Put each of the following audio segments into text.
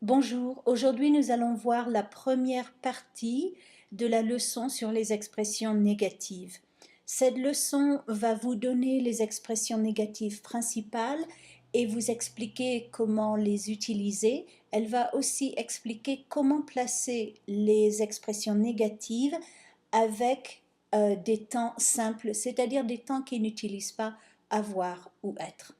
Bonjour, aujourd'hui nous allons voir la première partie de la leçon sur les expressions négatives. Cette leçon va vous donner les expressions négatives principales et vous expliquer comment les utiliser. Elle va aussi expliquer comment placer les expressions négatives avec des temps simples, c'est-à-dire des temps qui n'utilisent pas avoir ou être.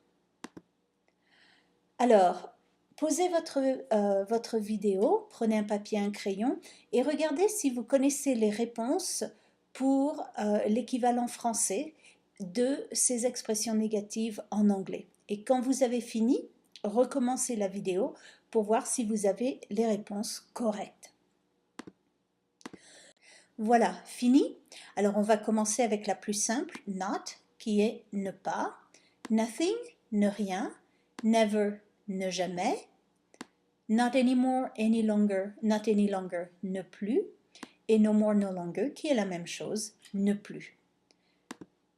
Alors, posez votre vidéo, prenez un papier et un crayon et regardez si vous connaissez les réponses pour l'équivalent français de ces expressions négatives en anglais. Et quand vous avez fini, recommencez la vidéo pour voir si vous avez les réponses correctes. Voilà, fini. Alors on va commencer avec la plus simple, not, qui est ne pas, nothing, ne rien, never, ne jamais, not anymore, any longer, not any longer, ne plus, et no more, no longer, qui est la même chose, ne plus.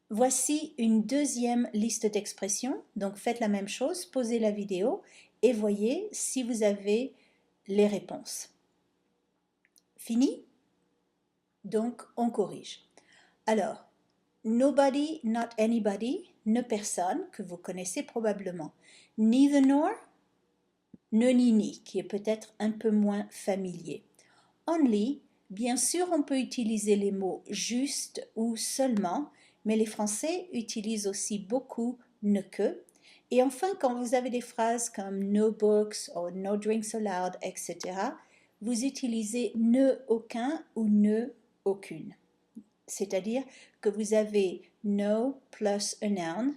Voici une deuxième liste d'expressions, donc faites la même chose, posez la vidéo et voyez si vous avez les réponses. Fini? Donc on corrige. Alors, nobody, not anybody, ne personne, que vous connaissez probablement. Neither nor, ne ni ni, qui est peut-être un peu moins familier. Only, bien sûr on peut utiliser les mots juste ou seulement, mais les Français utilisent aussi beaucoup ne que. Et enfin, quand vous avez des phrases comme no books ou no drinks allowed, etc., vous utilisez ne aucun ou ne aucune. C'est-à-dire que vous avez no plus a noun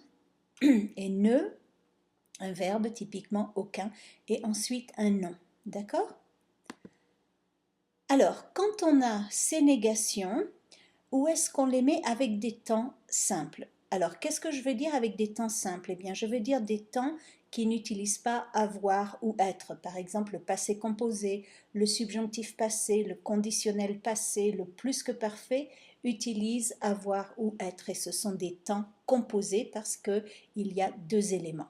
et ne, un verbe typiquement aucun, et ensuite un nom. D'accord? Alors, quand on a ces négations, où est-ce qu'on les met avec des temps simples? Alors, qu'est-ce que je veux dire avec des temps simples? Eh bien, je veux dire des temps qui n'utilisent pas avoir ou être. Par exemple, le passé composé, le subjonctif passé, le conditionnel passé, le plus que parfait utilisent avoir ou être. Et ce sont des temps composés parce qu'il y a deux éléments.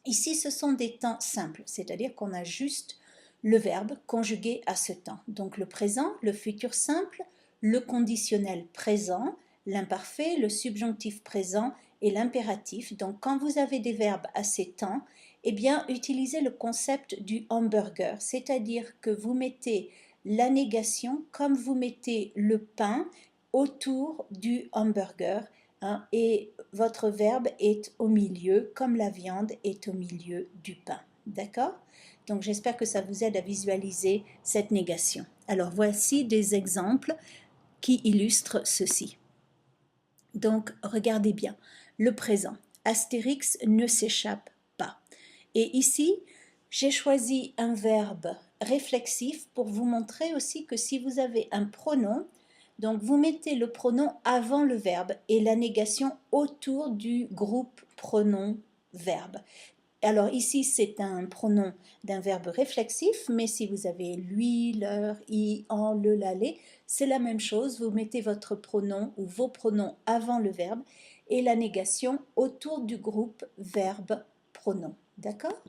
Ici, ce sont des temps simples, c'est-à-dire qu'on a juste le verbe conjugué à ce temps. Donc le présent, le futur simple, le conditionnel présent, l'imparfait, le subjonctif présent et l'impératif. Donc quand vous avez des verbes à ces temps, eh bien utilisez le concept du hamburger, c'est-à-dire que vous mettez la négation comme vous mettez le pain autour du hamburger, hein, et votre verbe est au milieu comme la viande est au milieu du pain. D'accord? Donc j'espère que ça vous aide à visualiser cette négation. Alors voici des exemples qui illustrent ceci. Donc regardez bien. Le présent. Astérix ne s'échappe pas. Et ici, j'ai choisi un verbe réflexif pour vous montrer aussi que si vous avez un pronom, donc vous mettez le pronom avant le verbe et la négation autour du groupe pronom-verbe. Alors ici, c'est un pronom d'un verbe réflexif, mais si vous avez lui, leur, i, en, le, la, les, c'est la même chose. Vous mettez votre pronom ou vos pronoms avant le verbe et la négation autour du groupe verbe-pronom. D'accord?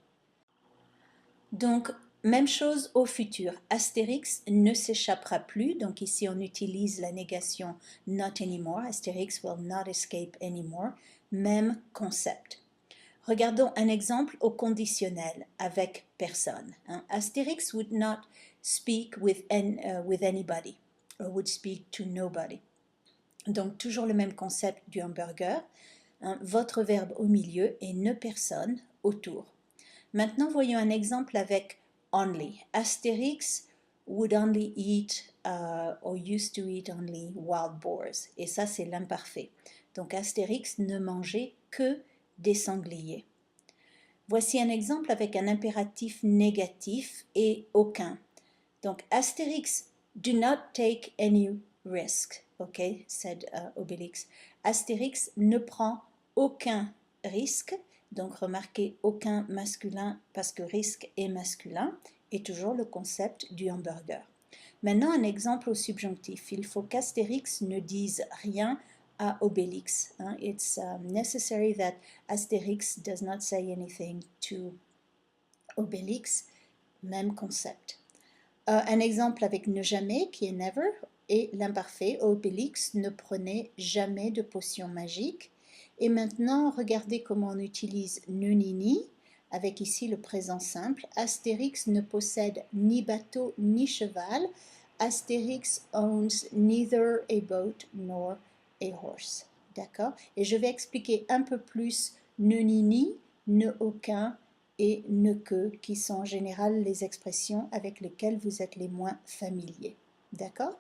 Donc, même chose au futur. Astérix ne s'échappera plus. Donc ici, on utilise la négation not anymore. Astérix will not escape anymore. Même concept. Regardons un exemple au conditionnel avec personne. Hein. Astérix would not speak with anybody or would speak to nobody. Donc toujours le même concept du hamburger. Hein. Votre verbe au milieu et ne personne autour. Maintenant voyons un exemple avec only. Astérix would only eat or used to eat only wild boars. Et ça c'est l'imparfait. Donc Astérix ne mangeait que des sangliers. Voici un exemple avec un impératif négatif et aucun. Donc, Astérix, do not take any risk, okay, said Obélix. Astérix ne prend aucun risque, donc remarquez aucun masculin parce que risque est masculin, et toujours le concept du hamburger. Maintenant, un exemple au subjonctif. Il faut qu'Astérix ne dise rien à Obélix. It's necessary that Astérix does not say anything to Obélix. même concept. Un exemple avec ne jamais, qui est never, et l'imparfait, Obélix ne prenait jamais de potion magique. Et maintenant, regardez comment on utilise ne ni ni, avec ici le présent simple. Astérix ne possède ni bateau ni cheval. Astérix owns neither a boat nor a horse. D'accord? Et je vais expliquer un peu plus ne ni ni, ne aucun et ne que, qui sont en général les expressions avec lesquelles vous êtes les moins familiers. D'accord?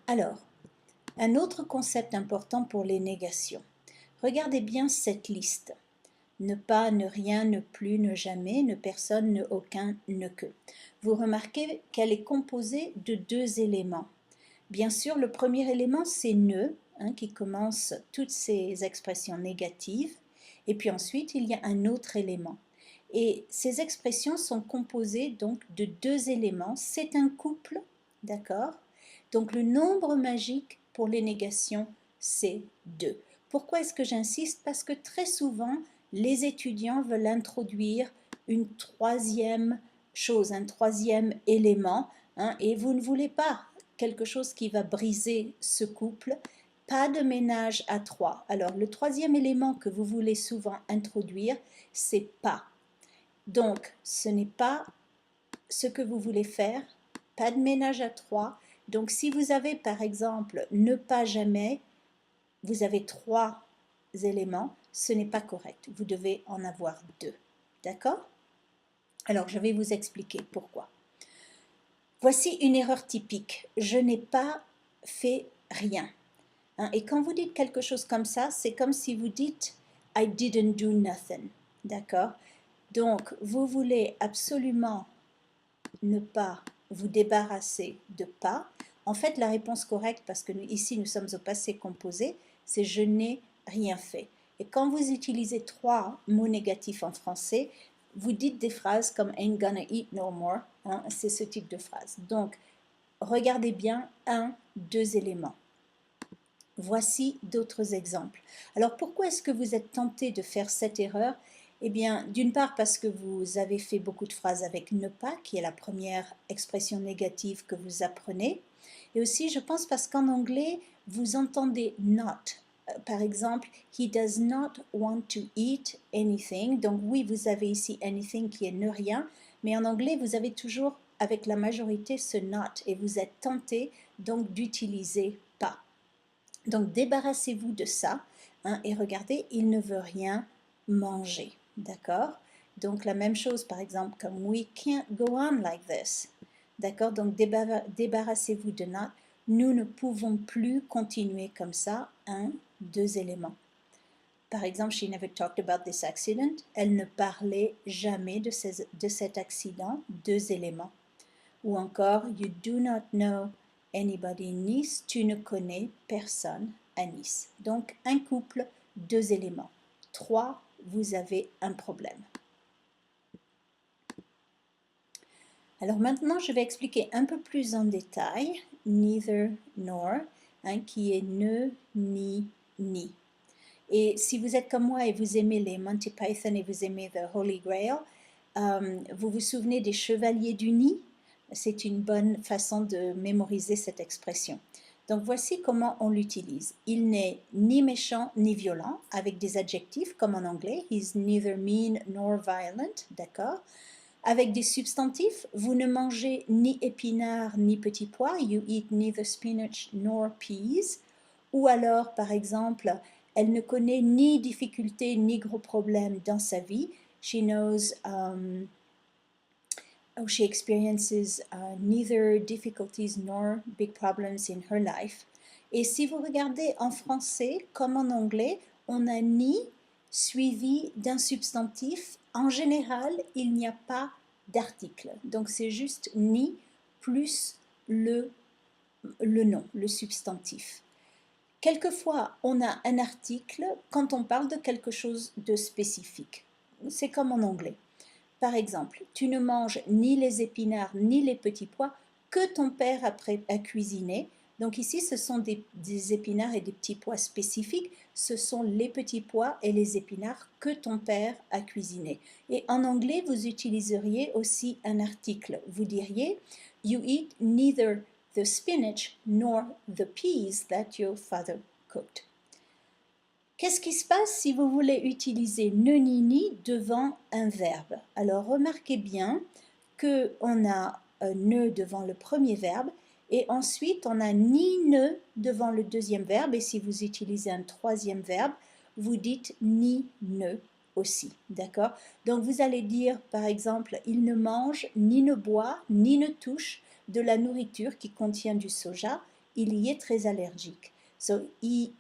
Alors, un autre concept important pour les négations. Regardez bien cette liste. Ne pas, ne rien, ne plus, ne jamais, ne personne, ne aucun, ne que. Vous remarquez qu'elle est composée de deux éléments. Bien sûr, le premier élément, c'est ne, qui commence toutes ces expressions négatives. Et puis ensuite, il y a un autre élément. Et ces expressions sont composées donc de deux éléments. C'est un couple, d'accord? Donc le nombre magique pour les négations, c'est 2. Pourquoi est-ce que j'insiste? Parce que très souvent, les étudiants veulent introduire une troisième chose, un troisième élément, et vous ne voulez pas quelque chose qui va briser ce couple. Pas de ménage à trois. Alors le troisième élément que vous voulez souvent introduire, c'est pas. Donc ce n'est pas ce que vous voulez faire. Pas de ménage à trois. Donc si vous avez par exemple ne pas jamais, vous avez trois éléments, ce n'est pas correct. Vous devez en avoir deux. D'accord? Alors je vais vous expliquer pourquoi. Voici une erreur typique. Je n'ai pas fait rien. Et quand vous dites quelque chose comme ça, c'est comme si vous dites I didn't do nothing. D'accord? Donc, vous voulez absolument ne pas vous débarrasser de pas. En fait, la réponse correcte, parce que ici nous sommes au passé composé, c'est je n'ai rien fait. Et quand vous utilisez trois mots négatifs en français, vous dites des phrases comme ain't gonna eat no more. C'est ce type de phrase. Donc, regardez bien deux éléments. Voici d'autres exemples. Alors pourquoi est-ce que vous êtes tenté de faire cette erreur? Eh bien, d'une part parce que vous avez fait beaucoup de phrases avec ne pas, qui est la première expression négative que vous apprenez. Et aussi, je pense parce qu'en anglais, vous entendez not. Par exemple, he does not want to eat anything. Donc oui, vous avez ici anything qui est ne rien, mais en anglais, vous avez toujours avec la majorité ce not et vous êtes tenté donc d'utiliser pas. Donc débarrassez-vous de ça et regardez, il ne veut rien manger, d'accord? Donc la même chose par exemple comme we can't go on like this, d'accord? Donc débarrassez-vous de not, nous ne pouvons plus continuer comme ça, deux éléments. Par exemple, she never talked about this accident, elle ne parlait jamais de cet accident, deux éléments. Ou encore, you do not know anybody in Nice, tu ne connais personne à Nice. Donc, un couple, deux éléments. 3, vous avez un problème. Alors maintenant, je vais expliquer un peu plus en détail neither nor, qui est ne, ni, ni. Et si vous êtes comme moi et vous aimez les Monty Python et vous aimez The Holy Grail, vous vous souvenez des chevaliers du nid? C'est une bonne façon de mémoriser cette expression. Donc voici comment on l'utilise. Il n'est ni méchant ni violent, avec des adjectifs comme en anglais. He's neither mean nor violent, d'accord? Avec des substantifs, vous ne mangez ni épinards ni petits pois. You eat neither spinach nor peas. Ou alors, par exemple, elle ne connaît ni difficultés ni gros problèmes dans sa vie. She knows, she experiences neither difficulties nor big problems in her life. Et si vous regardez en français comme en anglais, on a ni suivi d'un substantif. En général, il n'y a pas d'article. Donc c'est juste ni plus le nom, le substantif. Quelquefois, on a un article quand on parle de quelque chose de spécifique. C'est comme en anglais. Par exemple, tu ne manges ni les épinards ni les petits pois que ton père a cuisiné. Donc ici, ce sont des épinards et des petits pois spécifiques. Ce sont les petits pois et les épinards que ton père a cuisinés. Et en anglais, vous utiliseriez aussi un article. Vous diriez « You eat neither the spinach nor the peas that your father cooked ». Qu'est-ce qui se passe si vous voulez utiliser ne ni ni devant un verbe? Alors remarquez bien qu'on a ne devant le premier verbe et ensuite on a ni ne devant le deuxième verbe, et si vous utilisez un troisième verbe, vous dites ni ne aussi, d'accord? Donc vous allez dire par exemple, il ne mange, ni ne boit, ni ne touche de la nourriture qui contient du soja, il y est très allergique. So he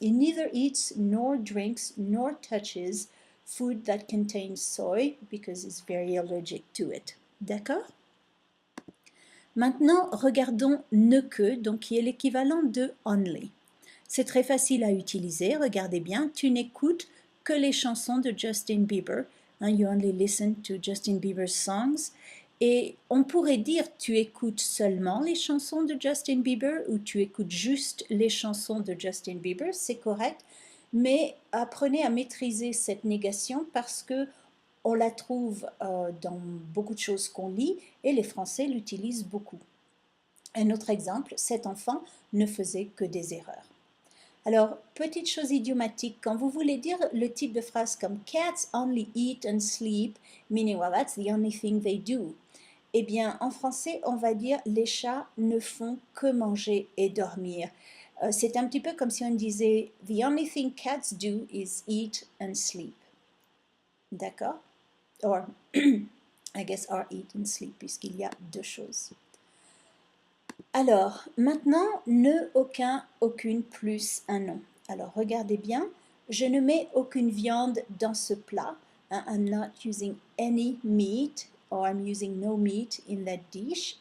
neither eats nor drinks nor touches food that contains soy because he's very allergic to it. D'accord? Maintenant, regardons ne que, donc qui est l'équivalent de only. C'est très facile à utiliser, regardez bien, tu n'écoutes que les chansons de Justin Bieber, hein, you only listen to Justin Bieber's songs, et on pourrait dire tu écoutes seulement les chansons de Justin Bieber ou tu écoutes juste les chansons de Justin Bieber, c'est correct, mais apprenez à maîtriser cette négation parce que on la trouve dans beaucoup de choses qu'on lit et les Français l'utilisent beaucoup. Un autre exemple, cet enfant ne faisait que des erreurs. Alors, petite chose idiomatique, quand vous voulez dire le type de phrase comme cats only eat and sleep, meaning well that's the only thing they do. Eh bien, en français, on va dire les chats ne font que manger et dormir. C'est un petit peu comme si on disait the only thing cats do is eat and sleep. D'accord? Or, I guess, or eat and sleep, puisqu'il y a deux choses. Alors, maintenant, ne, aucun, aucune plus un nom. Alors, regardez bien, je ne mets aucune viande dans ce plat. I'm not using any meat, or I'm using no meat in that dish.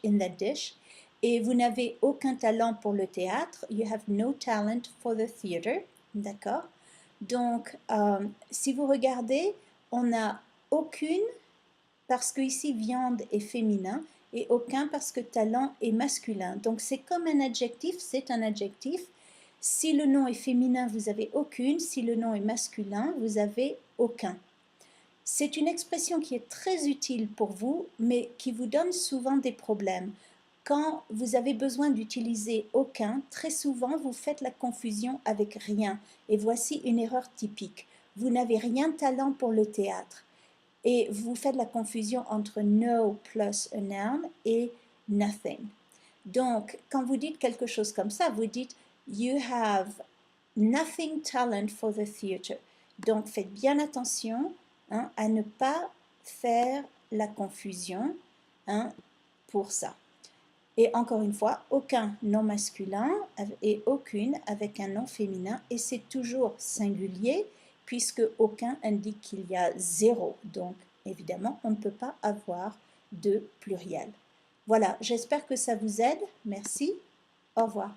Et vous n'avez aucun talent pour le théâtre. You have no talent for the theater. D'accord? Donc, si vous regardez, on n'a aucune parce que ici viande est féminin et aucun parce que talent est masculin. Donc c'est comme un adjectif, c'est un adjectif. Si le nom est féminin, vous avez aucune. Si le nom est masculin, vous avez aucun. C'est une expression qui est très utile pour vous, mais qui vous donne souvent des problèmes. Quand vous avez besoin d'utiliser aucun, très souvent vous faites la confusion avec rien. Et voici une erreur typique. Vous n'avez rien de talent pour le théâtre. Et vous faites la confusion entre no plus a noun et nothing. Donc, quand vous dites quelque chose comme ça, vous dites you have nothing talent for the theater. Donc, faites bien attention à ne pas faire la confusion pour ça. Et encore une fois, aucun nom masculin et aucune avec un nom féminin. Et c'est toujours singulier puisque aucun indique qu'il y a zéro. Donc, évidemment, on ne peut pas avoir de pluriel. Voilà, j'espère que ça vous aide. Merci. Au revoir.